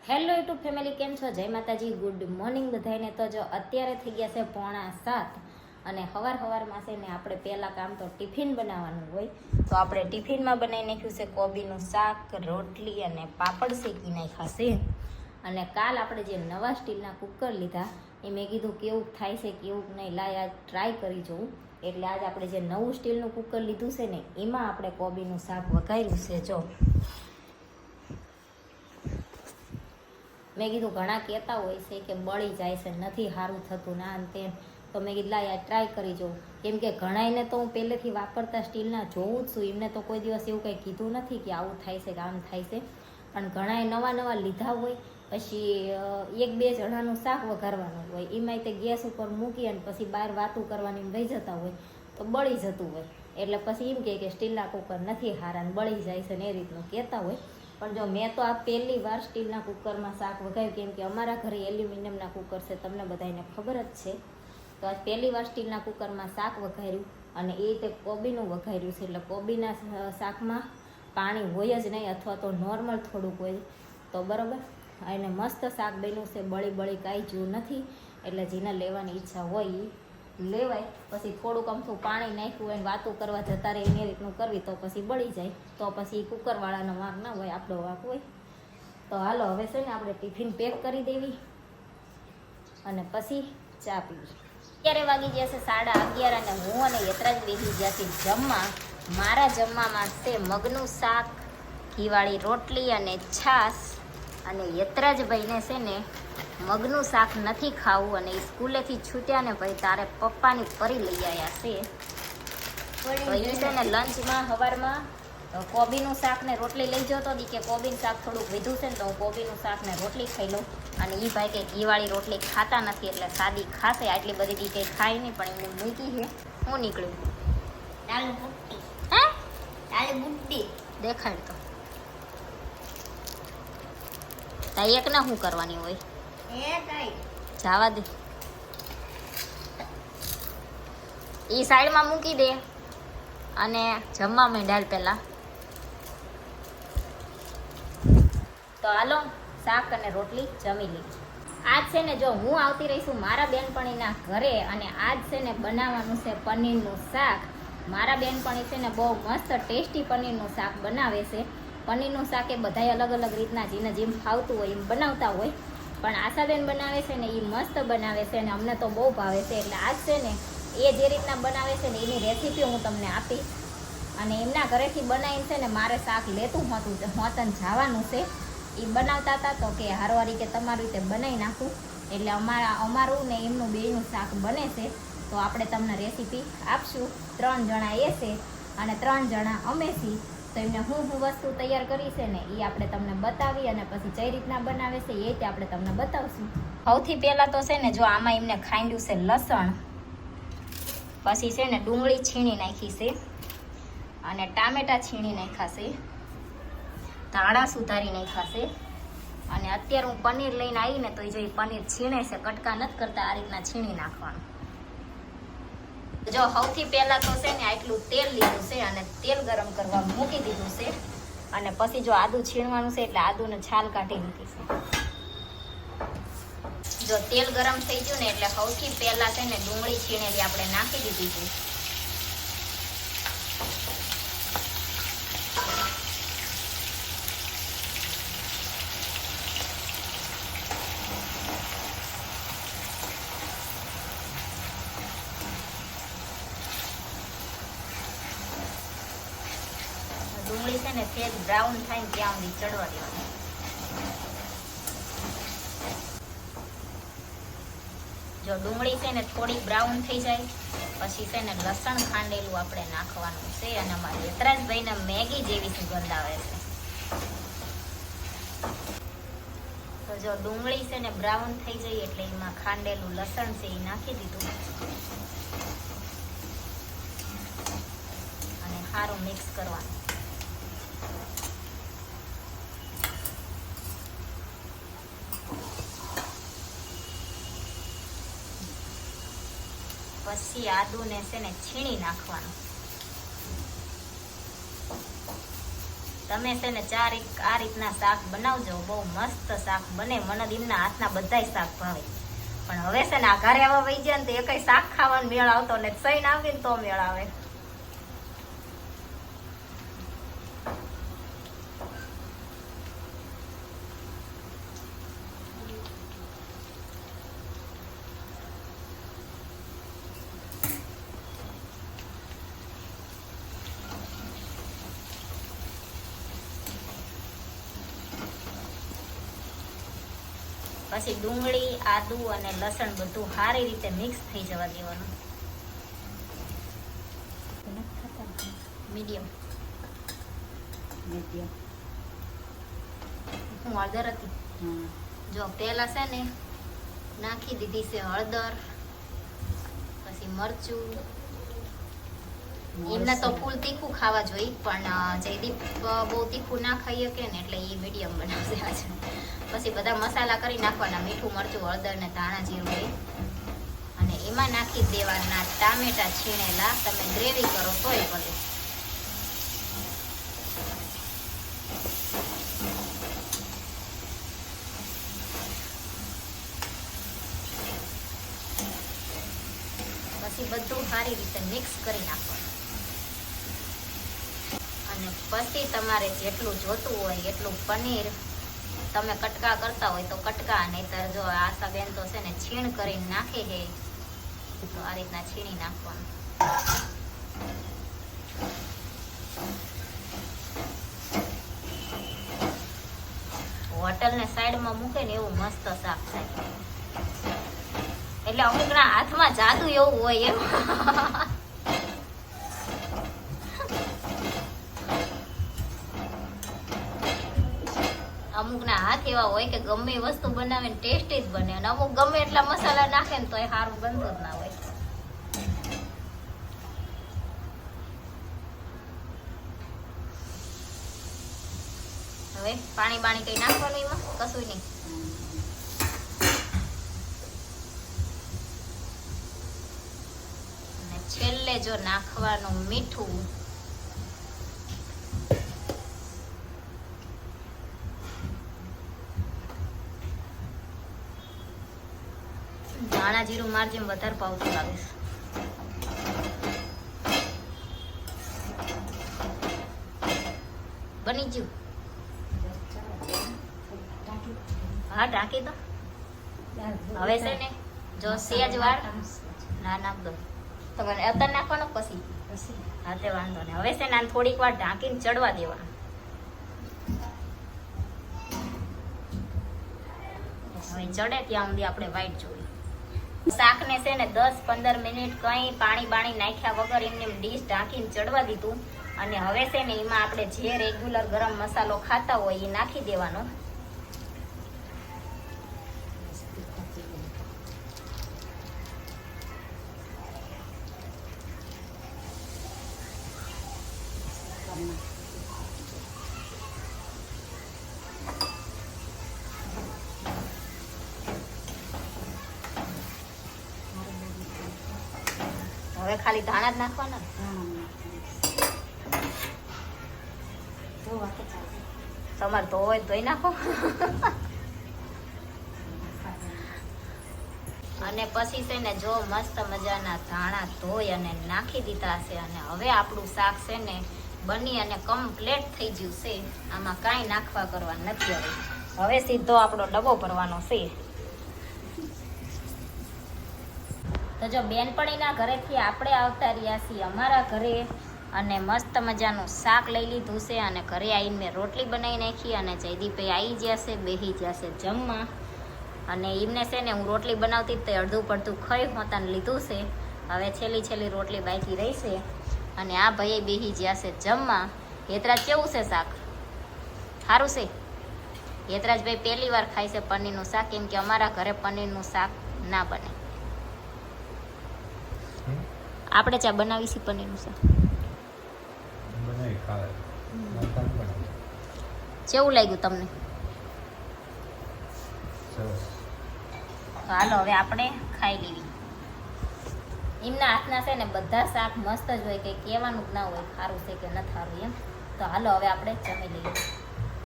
Hello YouTube family, કેમ છો? જય માતાજી, ગુડ મોર્નિંગ બધાને। તો જો અત્યારે થઈ ગયા છે 6:45 અને સવારમાં છે ને આપણે પહેલાં કામ તો ટિફિન બનાવવાનું હોય। તો આપણે ટિફિનમાં બનાવી નાખ્યું છે કોબીનું શાક, રોટલી અને પાપડ શેકી નાખ્યા છે। અને કાલ આપણે જે નવા સ્ટીલના કુકર લીધા એ મેં કીધું કેવું થાય છે કેવું નહીં, લાય આજ ટ્રાય કરી જોઉં। એટલે આજ આપણે જે નવું સ્ટીલનું કુકર લીધું છે ને એમાં આપણે કોબીનું શાક વઘાર્યું છે। જો મેં કીધું ઘણા કહેતા હોય છે કે બળી જાય છે, નથી સારું થતું ના અને તેમ, તો મેં કીધું લાય ટ્રાય કરી જોઉં। કેમ કે ઘણાઈને તો હું પહેલેથી વાપરતા સ્ટીલના જોઉં જ છું, એમને તો કોઈ દિવસ એવું કંઈ કીધું નથી કે આવું થાય છે કે આમ થાય છે। પણ ઘણાએ નવા લીધા હોય, પછી 1-2 જણાનું શાક વઘારવાનું હોય, એમાંય તે ગેસ ઉપર મૂકી અને પછી બહાર વાતું કરવાની વહી જતા હોય તો બળી જતું હોય। એટલે પછી એમ કે સ્ટીલના કુકર નથી સારા ને બળી જાય છે ને એ રીતનું કહેતા હોય। પણ જો મેં તો આ પહેલી વાર સ્ટીલના કુકરમાં શાક વઘાર્યું, કેમ કે અમારા ઘરે એલ્યુમિનિયમના કુકર છે, તમને બધાને ખબર જ છે। તો આ પહેલી વાર સ્ટીલના કુકરમાં શાક વઘાર્યું અને એ રીતે કોબીનું વઘાર્યું છે। એટલે કોબીના શાકમાં પાણી હોય જ નહીં, અથવા તો નોર્મલ થોડુંક હોય તો બરાબર। અને મસ્ત શાક બન્યું છે, બળી કાંઈ જેવું નથી। એટલે જેને લેવાની ઈચ્છા હોય એ લેવાય। પછી થોડુંક અમથું પાણી નાખ્યું હોય, વાતું કરવા જતા રહે એની રીતનું કરવી તો પછી બળી જાય, તો પછી કુકરવાળાનો વાંક ના હોય, આપણો વાંક હોય। તો હાલો હવે છે ને આપણે ટિફિન પેક કરી દેવી અને પછી ચા પીવી। અત્યારે વાગી ગયા છે 11:30 અને હું અને યત્રાજ બેસી ગયા છે જમવા। મારા જમવામાં છે મગનું શાક, ઘીવાળી રોટલી અને છાશ। અને યત્રાજભાઈને છે ને મગનું શાક નથી ખાવું અને સ્કૂલેથી છૂટ્યા ને ભાઈ તારે પપ્પાની પરી લઈ આવ્યા છે। તો એ છે ને લંચમાં સવારમાં કોબીનું શાક ને રોટલી લઈ જતો હતી કે કોબીનું શાક થોડુંક વધ્યું છે ને તો હું કોબીનું શાક ને રોટલી ખાઈ લઉં। અને એ ભાઈ કે ઘીવાળી રોટલી ખાતા નથી એટલે સાદી ખાશે, આટલી બધી દી કંઈ ખાય નહીં, પણ એમને મૂકી છે। હું નીકળ્યું દાલ બુટ્ટી, હે દાલ બુટ્ટી દેખાડ તો તાઈ એક ના શું કરવાની હોય જવા દે, એ સાઈડમાં મૂકી દે અને જમવા માંડાલ પહેલા। તો હાલો શાક અને રોટલી જમી લીધી। આજ છે ને જો હું આવતી રહીશું મારા બેનપણીના ઘરે અને આજ છે ને બનાવવાનું છે પનીરનું શાક। મારા બેનપણી છે ને બહુ મસ્ત ટેસ્ટી પનીરનું શાક બનાવે છે। પનીરનું શાક એ બધાય અલગ અલગ રીતના જેને જેમ ફાવતું હોય એમ બનાવતા હોય, પણ આશાબેન બનાવે છે ને એ મસ્ત બનાવે છે અને અમને તો બહુ ભાવે છે। એટલે આજ છે ને એ જે રીતના બનાવે છે ને એની રેસીપી હું તમને આપીશ। અને એમના ઘરેથી બનાવીને છે ને મારે શાક લેતું હોતન જવાનું છે। એ બનાવતા હતા તો કે હારવારી કે તમારી રીતે બનાવી નાખું, એટલે અમારું ને એમનું બેયનું શાક બને છે। તો આપણે તમને રેસીપી આપશું। 3 જણા એ છે અને 3 જણા અમે છીએ, તો એમને હું વસ્તુ તૈયાર કરી છે ને એ આપણે તમને બતાવી અને પછી કઈ રીતના બનાવે છે એ આપણે તમને બતાવશું। સૌથી પહેલાં તો છે ને જો આમાં એમને ખાંડ્યું છે લસણ, પછી છે ને ડુંગળી છીણી નાખી છે અને ટામેટા છીણી નાખ્યા છે, ધાણા સુધારી નાખ્યા છે। અને અત્યારે હું પનીર લઈને આવીને તો જો એ પનીર છીણે છે, કટકા નથી કરતા, આ રીતના છીણી નાખવાનું। જો સૌથી પહેલાં તો છે ને આટલું તેલ લીધું છે અને તેલ ગરમ કરવા મૂકી દીધું છે। અને પછી જો આદું છીણવાનું છે એટલે આદુને છાલ કાઢી લીધી છે। જો તેલ ગરમ થઈ ગયું ને એટલે સૌથી પહેલાં છે ને ડુંગળી છીણેલી આપણે નાખી દીધી છે। ડુંગળી છે ને સેજ બ્રાઉન થાય ને ત્યાં સુધી ચડવા દેવાની। જો ડુંગળી છે ને થોડી બ્રાઉન થઈ જાય પછી છે ને લસણ ખાંડેલું આપણે નાખવાનું છે। અને અમારા યત્રાજભાઈને મેગી જેવી સુગંધ આવે છે। તો જો ડુંગળી છે ને બ્રાઉન થઈ જાય એટલે એમાં ખાંડેલું લસણ છે એ નાખી દીધું અને સારું મિક્સ કરવાનું। પછી આદુને છે ને છીણી નાખવાનું। તમે છે ને આ રીતના શાક બનાવજો, બહુ મસ્ત શાક બને. મને એમના હાથના બધાય શાક ભાવે. પણ હવે છે ને આ ઘરે આવા વહી જાય ને તો એકય શાક ખાવાનો મેળ આવતો ને, સઈને આવે ને તો મેળ આવે. પછી ડુંગળી, આદુ અને લસણ બધું સારી રીતે મિક્સ થઈ જવા દેવાનું. મીડિયમ હું હળદર હતી જો પેલા છે ને નાખી દીધી છે હળદર, પછી મરચું. એમને તો ફૂલ તીખું ખાવા જોઈએ, પણ જયદીપ બહુ તીખું ના ખાઈ શકે ને એટલે એ મીડિયમ બનાવશે આજે. પછી બધા મસાલા કરી નાખવાના, મીઠું, મરચું, હળદર ને ધાણા જીરું, અને એમાં નાખી દેવાના ટામેટા છીણેલા. તમે ગ્રેવી કરો તોય ભલે. પછી બધું સારી રીતે મિક્સ કરી નાખવાનું. અને પછી તમારે જેટલું જોતું હોય એટલું પનીર તમે કટકા કરતા હોય તો કટકા, નહીતર જો આશાબેન તો છે ને છીણ કરીને નાખે છે, તો આ રીતના છીણી નાખવાનું. હોટલ ને સાઈડમાં મૂકે ને એવું મસ્ત શાક થાય. એટલે અમુકના હાથમાં જાદુ એવું હોય એમ. અમુકના હાથ એવા હોય કે ગમે એ વસ્તુ બનાવે ને ટેસ્ટી જ બને, અને અમુક ગમે એટલા મસાલા નાખે ને તો એ સારું બનતું જ ના હોય. હવે પાણી બાણી કઈ નાખવાનું એમાં કશું નહીં. અને છેલ્લે જો નાખવાનું મીઠું. ધાણા જીરું માર જેમ વધારે પાવતું લાગે. બની ગયું? હા ઢાંકી દો. હવે છે ને જો સેજ વાર ના નાખ દો. તમારે અત્યારે નાખવાનો પછી? હા તે વાંધો નહીં. હવે છે ને થોડીક વાર ઢાંકીને ચડવા દેવાનું. હવે ચડે ત્યાં સુધી આપણે વાઈટ જોઈ. શાકને છે ને 10-15 મિનિટ કંઈ પાણી બાણી નાખ્યા વગર એમને ડીશ ઢાંકીને ચડવા દીધું. અને હવે છે ને એમાં આપણે જે રેગ્યુલર ગરમ મસાલો ખાતા હોય એ નાખી દેવાનો. હવે ખાલી ધાણા જ નાખવાના. તમારે ધોવો હોય ધોઈ નાખો. અને પછી છે ને જો મસ્ત મજાના ધાણા ધોઈ અને નાખી દીધા છે. અને હવે આપણું શાક છે ને બની અને કમ્પ્લીટ થઈ ગયું છે. આમાં કાંઈ નાખવા કરવા નથી. હવે સીધો આપણો ડબ્બો ભરવાનો છે. તો જો બેનપણીના ઘરેથી આપણે આવતા રહ્યા છીએ અમારા ઘરે, અને મસ્ત મજાનું શાક લઈ લીધું છે. અને ઘરે આવીને મેં રોટલી બનાવી નાખી, અને જયદીપભાઈ આવી જશે, બેસી જશે જમવા. અને એમને છે ને હું રોટલી બનાવતી તો અડધું પડધું ખાઈ હોતાને લીધું છે. હવે છેલ્લી રોટલી બાકી રહી છે. અને આ ભાઈ બેસી જશે જમવા. હેતરાજ કેવું છે શાક? સારું છે? હેતરાજભાઈ પહેલી વાર ખાય છે પનીરનું શાક, કેમ કે અમારા ઘરે પનીરનું શાક ના બને. આપણે ચા બનાવી છે પનીરનું શાક. કેવું લાગ્યું તમને? તો હાલો હવે આપણે ખાઈ લેવી. એમના હાથના છે ને બધા શાક મસ્ત જ હોય, કંઈ કહેવાનું જ ના હોય સારું છે કે નથી સારું એમ. તો હાલો હવે આપણે જમી લઈએ.